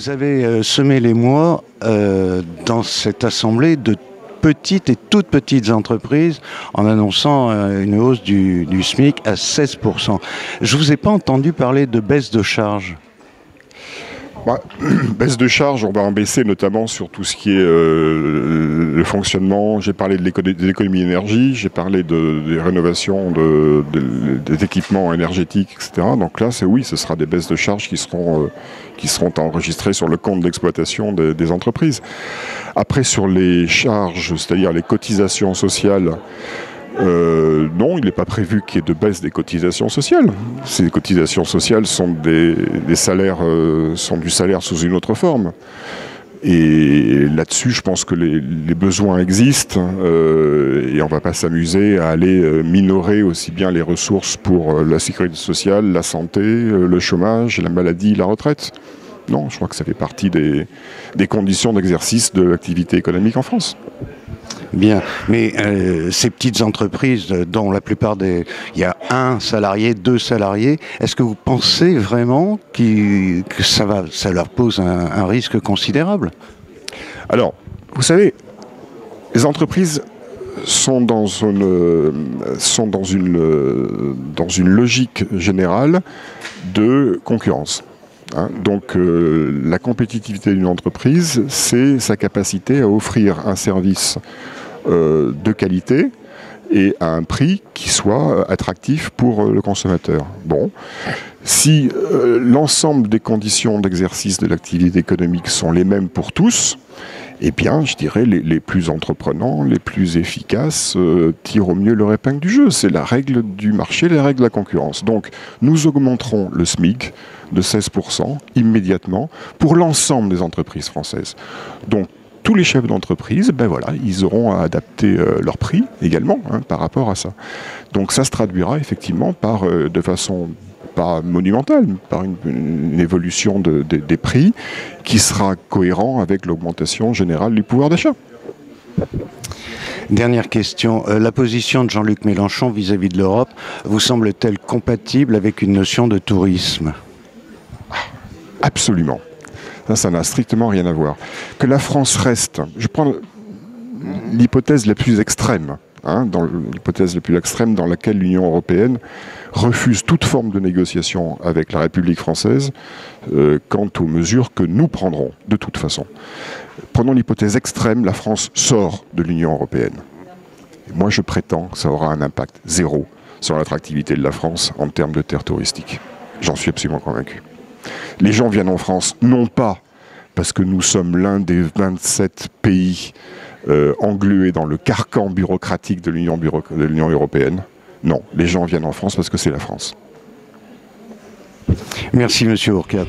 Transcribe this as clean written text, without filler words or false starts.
Vous avez semé l'émoi dans cette assemblée de petites et toutes petites entreprises en annonçant une hausse du SMIC à 16%. Je ne vous ai pas entendu parler de baisse de charges. Baisse de charges, on va en baisser notamment sur tout ce qui est le fonctionnement. J'ai parlé de l'économie d'énergie, j'ai parlé des rénovations des équipements énergétiques, etc. Donc là, oui, ce sera des baisses de charges qui seront enregistrées sur le compte d'exploitation des entreprises. Après, sur les charges, c'est-à-dire les cotisations sociales, non, il n'est pas prévu qu'il y ait de baisse des cotisations sociales. Ces cotisations sociales sont des salaires, sont du salaire sous une autre forme. Et là-dessus, je pense que les besoins existent et on ne va pas s'amuser à aller minorer aussi bien les ressources pour la sécurité sociale, la santé, le chômage, la maladie, la retraite. Non, je crois que ça fait partie des conditions d'exercice de l'activité économique en France. Bien, mais ces petites entreprises dont la plupart il y a 1 salarié, 2 salariés, est-ce que vous pensez vraiment que ça leur pose un risque considérable? Alors, vous savez, les entreprises sont dans une logique générale de concurrence. Donc la compétitivité d'une entreprise, c'est sa capacité à offrir un service de qualité et à un prix qui soit attractif pour le consommateur. Bon, si l'ensemble des conditions d'exercice de l'activité économique sont les mêmes pour tous, eh bien, je dirais, les plus entreprenants, les plus efficaces tirent au mieux leur épingle du jeu. C'est la règle du marché, la règle de la concurrence. Donc, nous augmenterons le SMIC de 16% immédiatement pour l'ensemble des entreprises françaises. Donc, tous les chefs d'entreprise, ils auront à adapter leur prix également par rapport à ça. Donc, ça se traduira effectivement par, de façon pas monumentale, par une évolution des prix qui sera cohérent avec l'augmentation générale du pouvoir d'achat. Dernière question, la position de Jean-Luc Mélenchon vis-à-vis de l'Europe vous semble-t-elle compatible avec une notion de tourisme? Absolument. Ça n'a strictement rien à voir. Que la France reste, je prends l'hypothèse la plus extrême, l'hypothèse la plus extrême dans laquelle l'Union européenne refuse toute forme de négociation avec la République française quant aux mesures que nous prendrons de toute façon. Prenons l'hypothèse extrême, la France sort de l'Union européenne. Et moi je prétends que ça aura un impact zéro sur l'attractivité de la France en termes de terres touristiques. J'en suis absolument convaincu. Les gens viennent en France non pas parce que nous sommes l'un des 27 pays englués dans le carcan bureaucratique de l'Union européenne. Non, les gens viennent en France parce que c'est la France. Merci Monsieur Hourcade.